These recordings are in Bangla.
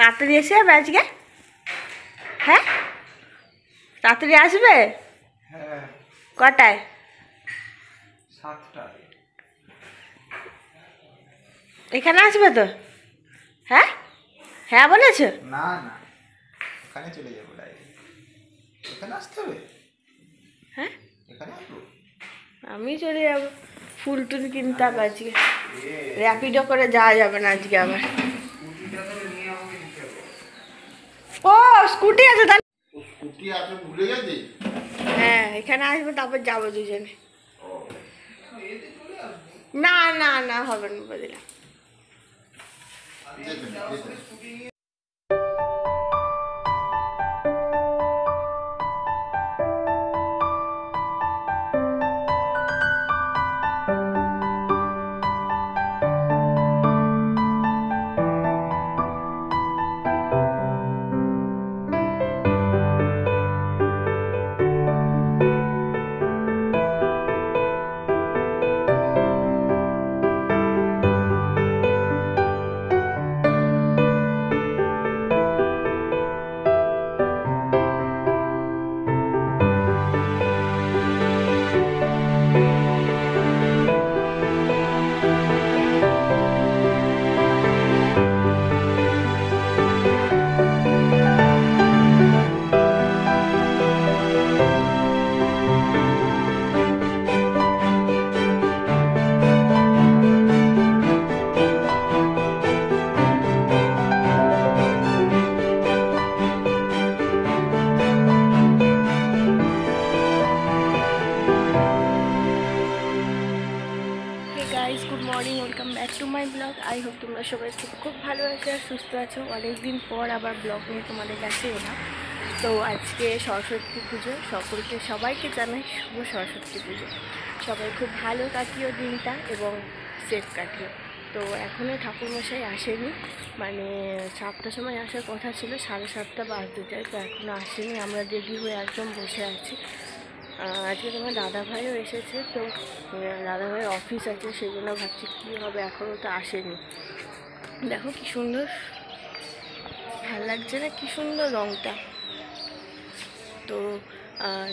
তাড়াতাড়ি এসে যাবে আজকে? হ্যাঁ, তাড়াতাড়ি আসবে? হ্যাঁ, কটায়? 7টায়। এখানে আসবে তো? হ্যাঁ হ্যাঁ বলেছো? না না, ওখানে চলে যাবো ডাইরেক্ট। এখানে আসতে হবে? হ্যাঁ, এখানে আসবো। আমি চলে যাবো। ফুল টুল কিনতাম আজকে, র্যাপিডো করে যাওয়া যাবে না আজকে আবার। ও স্কুটি আছে তাহলে? স্কুটি আছে, ভুলে গেছি। হ্যাঁ, এখানে আসবো, তারপর যাবো দুজনে। না না না, হবে না বুঝলাম। Good morning, welcome back to my blog. I hope তোমরা সবাই খুব ভালো আছো আর সুস্থ আছো। অনেকদিন পর আবার ব্লগ নিয়ে তোমাদের কাছে এলাম। তো আজকে সরস্বতী পুজো, সকলকে সবাইকে জানাই শুভ সরস্বতী পুজো। সবাই খুব ভালো কাটিও দিনটা এবং সেফ কাটিও। তো এখনও ঠাকুরমশাই আসেনি, মানে 7টার সময় আসার কথা ছিল, 7:30 বাজতে যায়, তো এখনও আসেনি। আমরা রেডি হয়ে একদম বসে আছি। আজকে তোমার দাদাভাইও এসেছে, তো দাদাভাইয়ের অফিস আছে, সেই জন্য ভাবছি কী হবে, এখনও তো আসেনি। দেখো কি সুন্দর, ভালো লাগছে না? কি সুন্দর রঙটা। তো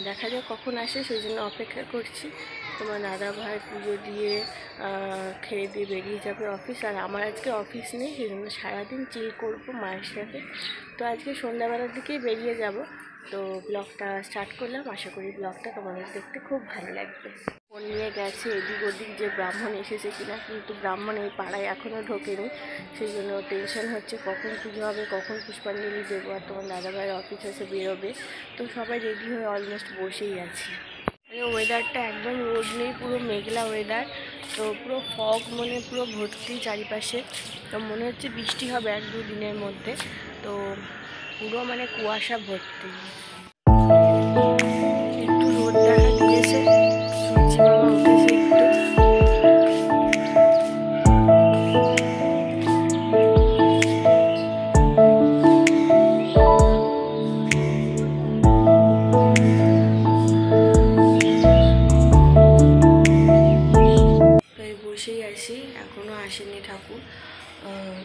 দেখা যাক কখন আসে, সেই জন্য অপেক্ষা করছি। তোমার দাদাভাই পুজো দিয়ে খেয়ে দিয়ে বেরিয়ে যাবে অফিস, আর আমার আজকে অফিস নেই, সেই জন্য সারাদিন চিল করবো মায়ের সাথে। তো আজকে সন্ধ্যাবেলার দিকেই বেরিয়ে যাব। তো ব্লগটা স্টার্ট করলাম, আশা করি ব্লগটা তোমাদের দেখতে খুব ভালো লাগবে। ফোন নিয়ে গেছে এদিক ওদিক যে ব্রাহ্মণ এসেছে কিনা, কিন্তু ব্রাহ্মণ এই পাড়ায় এখনও ঢোকেনি, সেই জন্য টেনশন হচ্ছে কখন পুজো হবে, কখন পুষ্পাঞ্জলি দেবো। আর তোমার দাদাভাইয়ের অফিস আছে, বেরোবে। তো সবাই রেডি হয়ে অলমোস্ট বসেই আছে। ওয়েদারটা একদম রোদ নেই, পুরো মেঘলা ওয়েদার। তো পুরো ফগ, মানে পুরো ভর্তি চারিপাশে। তো মনে হচ্ছে বৃষ্টি হবে 1-2 দিনের মধ্যে। তো পুরো মানে কুয়াশা ভর্তি। একটু রোদ দেখা দিয়েছে, সূর্যি মামা উঠেছে একটু। বসেই আছি, এখনও আসেনি ঠাকুর।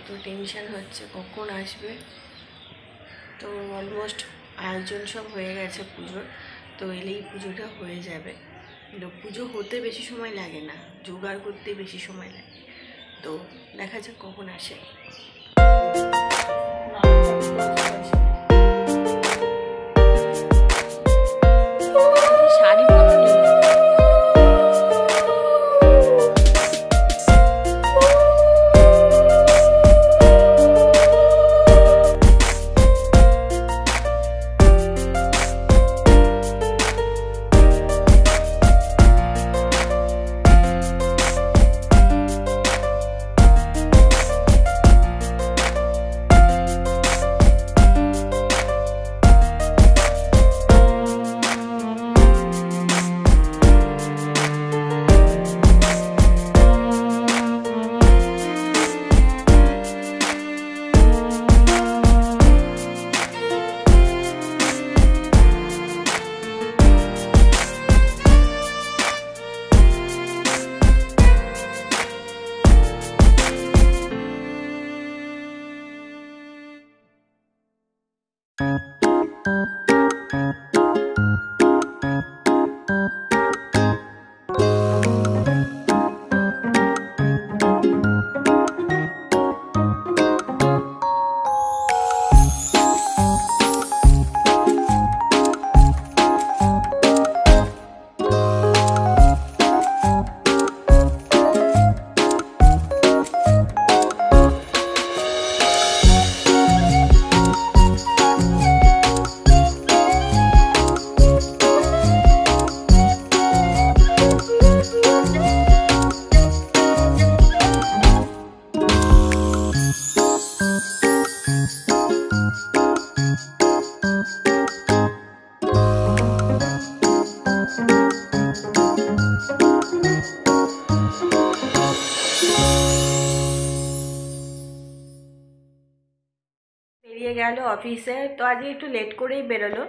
তো টেনশন হচ্ছে কখন আসবে। তো অলমোস্ট আয়োজন সব হয়ে গেছে পুজোর, তো এলেই পুজোটা হয়ে যাবে। তো পুজো হতে বেশি সময় লাগে না, জোগাড় করতে বেশি সময় লাগে। তো দেখা যাক কখন আসে। শাড়ি বেরিয়ে গেল অফিসে। তো আজকে একটু লেট করেই বেরোলো।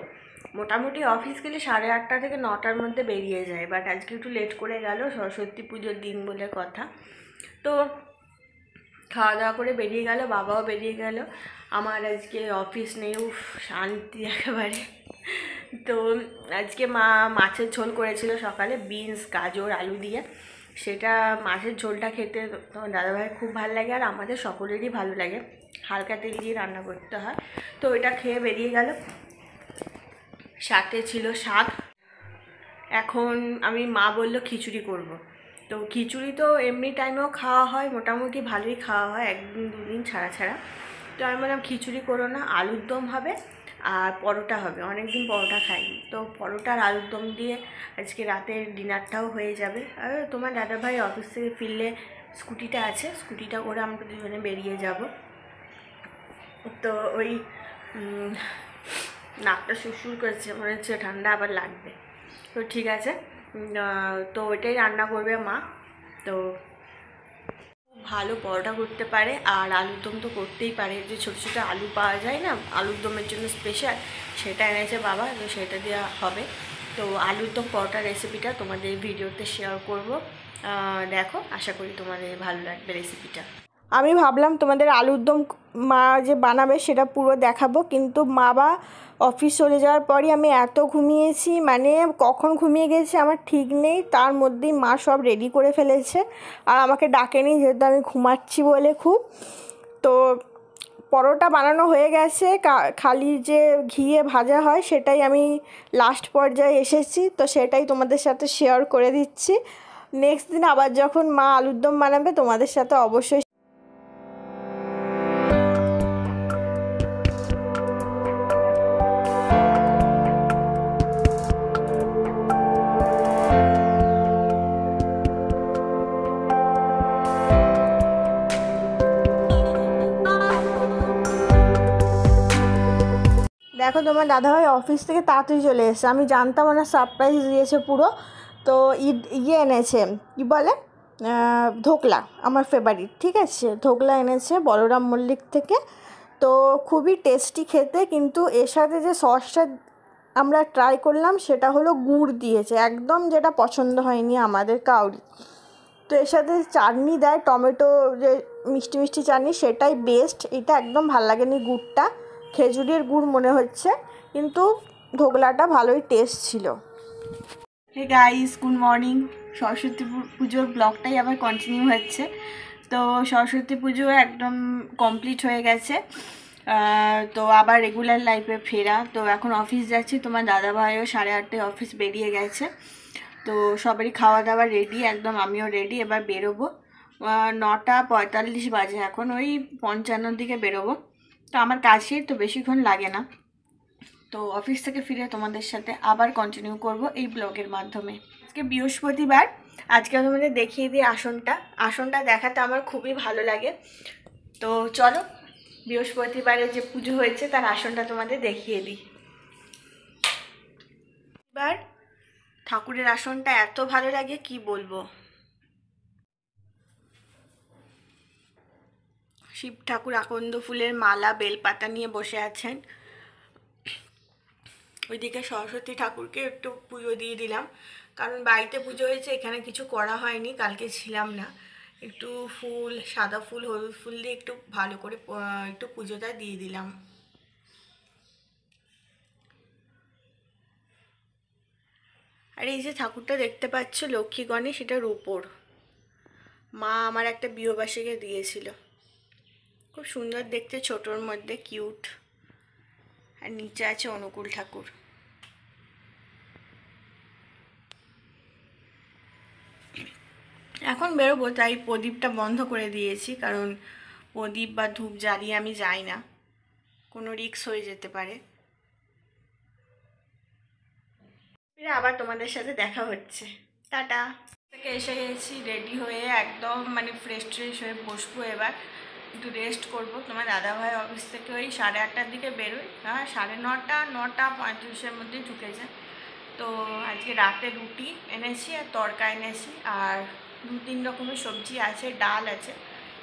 মোটামুটি অফিস গেলে 8:30 থেকে 9টার মধ্যে বেরিয়ে যায়, বাট আজকে একটু লেট করে গেল, সরস্বতী পুজোর দিন বলে কথা। তো খাওয়া দাওয়া করে বেরিয়ে গেল, বাবাও বেরিয়ে গেল। আমার আজকে অফিস নেই, উফ শান্তি একেবারে। তো আজকে মা মাছের ঝোল করেছিল সকালে, বিনস গাজর আলু দিয়ে। সেটা মাছের ঝোলটা খেতে তোমার দাদাভাইয়ের খুব ভালো লাগে, আর আমাদের সকলেরই ভালো লাগে। হালকা তেল দিয়ে রান্না করতে হয়। তো ওইটা খেয়ে বেরিয়ে গেল। সাথে ছিল শাক। এখন মা বললো খিচুড়ি করব। তো খিচুড়ি তো এমনি টাইমেও খাওয়া হয়, মোটামুটি ভালোই খাওয়া হয়, একদিন দুদিন ছাড়া ছাড়া। তো আমি বললাম খিচুড়ি করো না, আলুর দম হবে আর পরোটা হবে, অনেকদিন পরোটা খাইনি। তো পরোটা আর আলুর দম দিয়ে আজকে রাতের ডিনারটাও হয়ে যাবে। আর তোমার দাদাভাই অফিস থেকে ফিরলে স্কুটিটা আছে, স্কুটিটা করে আমরা দুজনে বেরিয়ে যাব। তো ওই নাকটা সুরসুর করেছে, মনে হচ্ছে ঠান্ডা আবার লাগবে। তো ঠিক আছে, তো ওইটাই রান্না করবে মা। তো ভালো পরোটা করতে পারে, আর আলুর দম তো করতেই পারে। যে ছোটো ছোটো আলু পাওয়া যায় না আলুর দমের জন্য স্পেশাল, সেটা এনেছে বাবা, তো সেটা দেওয়া হবে। তো আলুর দম পরোটা রেসিপিটা তোমাদের ভিডিওতে শেয়ার করব, দেখো, আশা করি তোমাদের ভালো লাগবে রেসিপিটা। আমি ভাবলাম তোমাদের আলুর দম মা যে বানাবে সেটা পুরো দেখাবো, কিন্তু বাবা অফিস চলে যাওয়ার পরই আমি এত ঘুমিয়েছি, মানে কখন ঘুমিয়ে গেছি আমার ঠিক নেই। তার মধ্যেই মা সব রেডি করে ফেলেছে, আর আমাকে ডাকেনি, যেহেতু আমি ঘুমাচ্ছি বলে খুব। তো পরোটা বানানো হয়ে গেছে, খালি যে ঘিয়ে ভাজা হয় সেটাই আমি লাস্ট পর্যায়ে এসেছি, তো সেটাই তোমাদের সাথে শেয়ার করে দিচ্ছি। নেক্সট দিন আবার যখন মা আলুর দম বানাবে তোমাদের সাথে অবশ্যই। দেখো তোমার দাদাভাই অফিস থেকে তাড়াতাড়ি চলে এসেছে, আমি জানতাম না, সারপ্রাইজ দিয়েছে পুরো। তো এনেছে কি বলে ধোকলা, আমার ফেভারিট, ঠিক আছে, ধোকলা এনেছে বলরাম মল্লিক থেকে। তো খুবই টেস্টি খেতে, কিন্তু এর সাথে যে সসটা আমরা ট্রাই করলাম সেটা হলো গুড় দিয়েছে, একদম যেটা পছন্দ হয়নি আমাদের কাউরি। তো এর সাথে চাটনি দেয়, টমেটো যে মিষ্টি মিষ্টি চাটনি, সেটাই বেস্ট। এটা একদম ভাল লাগেনি, গুড়টা খেজুরের গুড় মনে হচ্ছে, কিন্তু ধোকলাটা ভালোই টেস্ট ছিল। Hey guys, good morning. Saraswati পুজোর ব্লগটাই আবার কন্টিনিউ হচ্ছে। তো সরস্বতী পুজো একদম কমপ্লিট হয়ে গেছে, তো আবার রেগুলার লাইফে ফেরা। তো এখন অফিস যাচ্ছি, তোমার দাদাভাইও 8:30টায় অফিস বেরিয়ে গেছে। তো সবারই খাওয়া দাওয়া রেডি, একদম আমিও রেডি, এবার বেরোবো। 9:45 বাজে এখন, ওই 55 দিকে বেরোবো। তো আমার কাছেই, তো বেশিক্ষণ লাগে না। তো অফিস থেকে ফিরে তোমাদের সাথে আবার কন্টিনিউ করব এই ব্লগের মাধ্যমে। আজকে বৃহস্পতিবার, আজকে তোমাদের দেখিয়ে দিই আসনটা দেখাতে আমার খুবই ভালো লাগে। তো চলো বৃহস্পতিবারে যে পুজো হয়েছে তার আসনটা তোমাদের দেখিয়ে দিই। এবার ঠাকুরের আসনটা এত ভালো লাগে কি বলবো। শিব ঠাকুর আকন্দ ফুলের মালা বেলপাতা নিয়ে বসে আছেন। ওইদিকে সরস্বতী ঠাকুরকে একটু পুজো দিয়ে দিলাম, কারণ বাড়িতে পুজো হয়েছে, এখানে কিছু করা হয়নি, কালকে ছিলাম না। একটু ফুল, সাদা ফুল, হলুদ ফুল দিয়ে একটু ভালো করে একটু পুজোটা দিয়ে দিলাম। আর এই যে ঠাকুরটা দেখতে পাচ্ছ লক্ষ্মী গণেশ, এটার উপর মা আমার একটা বিয়েবার্ষিকী দিয়েছিল। খুব সুন্দর দেখতে, ছোটোর মধ্যে কিউট। আর নিচে আছে অনুকূল ঠাকুর। এখন বেরোবো, তাই প্রদীপটা বন্ধ করে দিয়েছি, কারণ প্রদীপ বা ধূপ জ্বালিয়ে আমি যাই না, কোনো রিস্ক হয়ে যেতে পারে। আবার তোমাদের সাথে দেখা হচ্ছে, টাটা। থেকে এসে গেছি রেডি হয়ে, একদম মানে ফ্রেশ ট্রেশ হয়ে বসবো, এবার একটু রেস্ট করব। তোমার দাদাভাই অফিস থেকে ওই 8:30টার দিকে বেরোয়, হ্যাঁ 9:30 9:35 মধ্যে ঢুকে যায়। তো আজকে রাতে রুটি এনেছি আর তড়কা এনেছি, আর 2-3 রকমের সবজি আছে, ডাল আছে,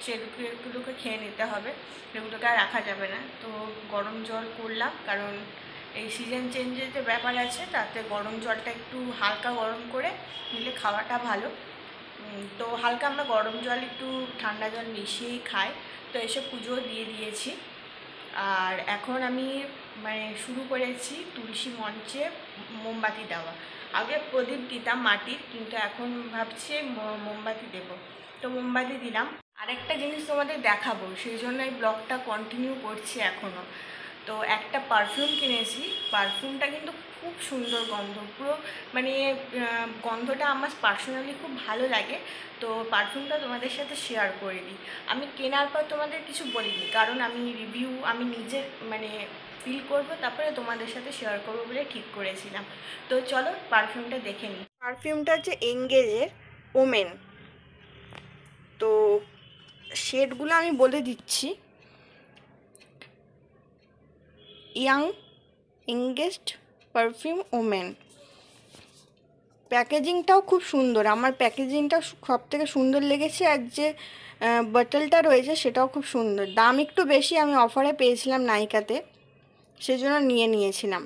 সেগুলোকে খেয়ে নিতে হবে, সেগুলোকে আর রাখা যাবে না। তো গরম জল করলাম, কারণ এই সিজন চেঞ্জের যে ব্যাপার আছে, তাতে গরম জলটা একটু হালকা গরম করে নিলে খাওয়াটা ভালো। তো হালকা আমরা গরম জল একটু ঠান্ডা জল মিশিয়েই খাই। তো এসে পুজো দিয়ে দিয়েছি, আর এখন আমি মানে শুরু করেছি তুলসী মঞ্চে মোমবাতি দেওয়া। আগে প্রদীপ দিতাম মাটির, কিন্তু এখন ভাবছি মোমবাতি দেব। তো মোমবাতি দিলাম। আরেকটা জিনিস তোমাদের দেখাবো, সেই জন্য এই ব্লগটা কন্টিনিউ করছি এখনও। তো একটা পারফিউম কিনেছি, পারফিউমটা কিন্তু খুব সুন্দর গন্ধ, পুরো মানে গন্ধটা আমার পার্সোনালি খুব ভালো লাগে। তো পারফিউমটা তোমাদের সাথে শেয়ার করে দিই। আমি কেনার পর তোমাদের কিছু বলিনি, কারণ আমি রিভিউ আমি নিজে মানে ফিল করবো, তারপরে তোমাদের সাথে শেয়ার করবো বলে ঠিক করেছিলাম। তো চলো পারফিউমটা দেখে নিই। পারফিউমটা হচ্ছে এঙ্গেজের ওমেন। তো শেডগুলো আমি বলে দিচ্ছি, ইয়াং এঙ্গেজড পারফিউম ওমেন। প্যাকেজিংটাও খুব সুন্দর, আমার প্যাকেজিংটা সব থেকে সুন্দর লেগেছে, আর যে বটলটা রয়েছে সেটাও খুব সুন্দর। দাম একটু বেশি, আমি অফারে পেয়েছিলাম নাইকাতে, সেজন্য নিয়ে নিয়েছিলাম।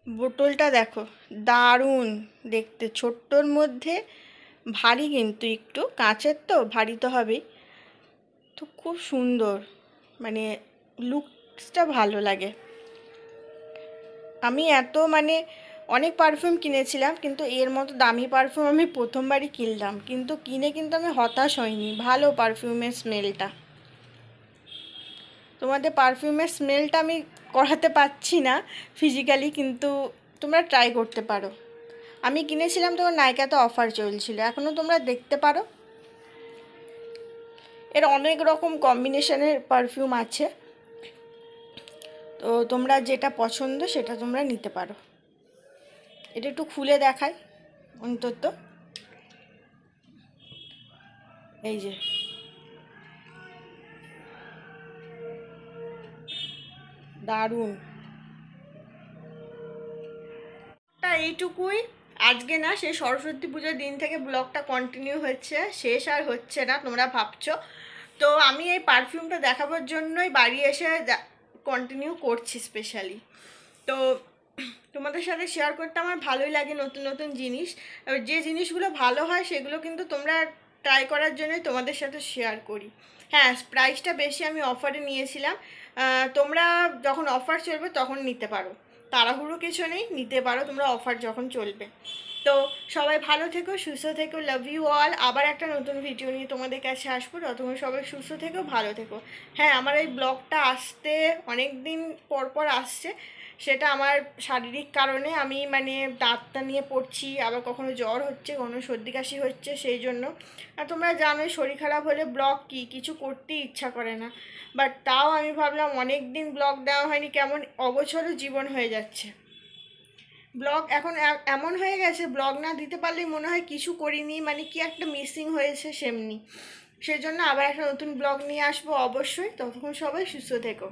বোতলটা দেখো, দারুণ দেখতে, ছোট্টর মধ্যে, ভারী কিন্তু একটু, কাঁচের তো ভারী তো হবেই। তো খুব সুন্দর, মানে লুকসটা ভালো লাগে। আমি মানে অনেক পারফিউম কিনেছিলাম, কিন্তু এর মতো দামি পারফিউম আমি প্রথমবারই কিনলাম, কিন্তু কিনে কিন্তু আমি হতাশ হইনি, ভালো পারফিউমের স্মেলটা। তোমাদের পারফিউমের স্মেলটা আমি করাতে পারছি না ফিজিক্যালি, কিন্তু তোমরা ট্রাই করতে পারো। আমি কিনেছিলাম তখন নাইকাতে অফার চলছিল, এখনও তোমরা দেখতে পারো। এর অনেক রকম কম্বিনেশনের পারফিউম আছে, তো তোমরা যেটা পছন্দ সেটা তোমরা নিতে পারো। এটা একটু খুলে দেখাই অন্তত, এই যে দারুণ। এইটুকুই, আজকে না, সেই সরস্বতী পুজোর দিন থেকে ব্লগটা কন্টিনিউ হচ্ছে, শেষ আর হচ্ছে না তোমরা ভাবছো। তো আমি এই পারফিউমটা দেখাবার জন্যই বাড়ি এসে কন্টিনিউ করছি স্পেশালি। তো তোমাদের সাথে শেয়ার করতে আমার ভালোই লাগে নতুন নতুন জিনিস, যে জিনিসগুলো ভালো হয় সেগুলো কিন্তু তোমরা ট্রাই করার জন্যই তোমাদের সাথে শেয়ার করি। হ্যাঁ, প্রাইসটা বেশি, আমি অফারে নিয়েছিলাম। তোমরা যখন অফার চলবে তখন নিতে পারো, তাড়াহুড়ো কিছু নেই, নিতে পারো তোমরা অফার যখন চলবে। তো সবাই ভালো থেকো, সুস্থ থেকো, লাভ ইউ অল। আবার একটা নতুন ভিডিও নিয়ে তোমাদের কাছে আসবো, ততক্ষণ সবাই সুস্থ থেকো, ভালো থেকো। হ্যাঁ, আমার এই ব্লগটা আসতে অনেক দিন পর পর আসছে, সেটা আমার শারীরিক কারণে, আমি মানে দাঁতটা নিয়ে পড়ছি, আবার কখনো জ্বর হচ্ছে, কখনো সর্দি কাশি হচ্ছে, সেই জন্য। আর তোমরা জানোই শরীর খারাপ হলে ব্লগ কিছু করতেই ইচ্ছা করে না, বাট তাও আমি ভাবলাম অনেক দিন ব্লগ দেওয়া হয়নি, কেমন অগোছালো জীবন হয়ে যাচ্ছে। ব্লগ এখন এমন হয়ে গেছে, ব্লগ না দিতে পারলেই মনে হয় কিছু করিনি, মানে কি একটা মিসিং হয়েছে সেমনি। সেজন্য আবার একটা নতুন ব্লগ নিয়ে আসবো অবশ্যই, ততক্ষণ সবাই সুস্থ থেকো।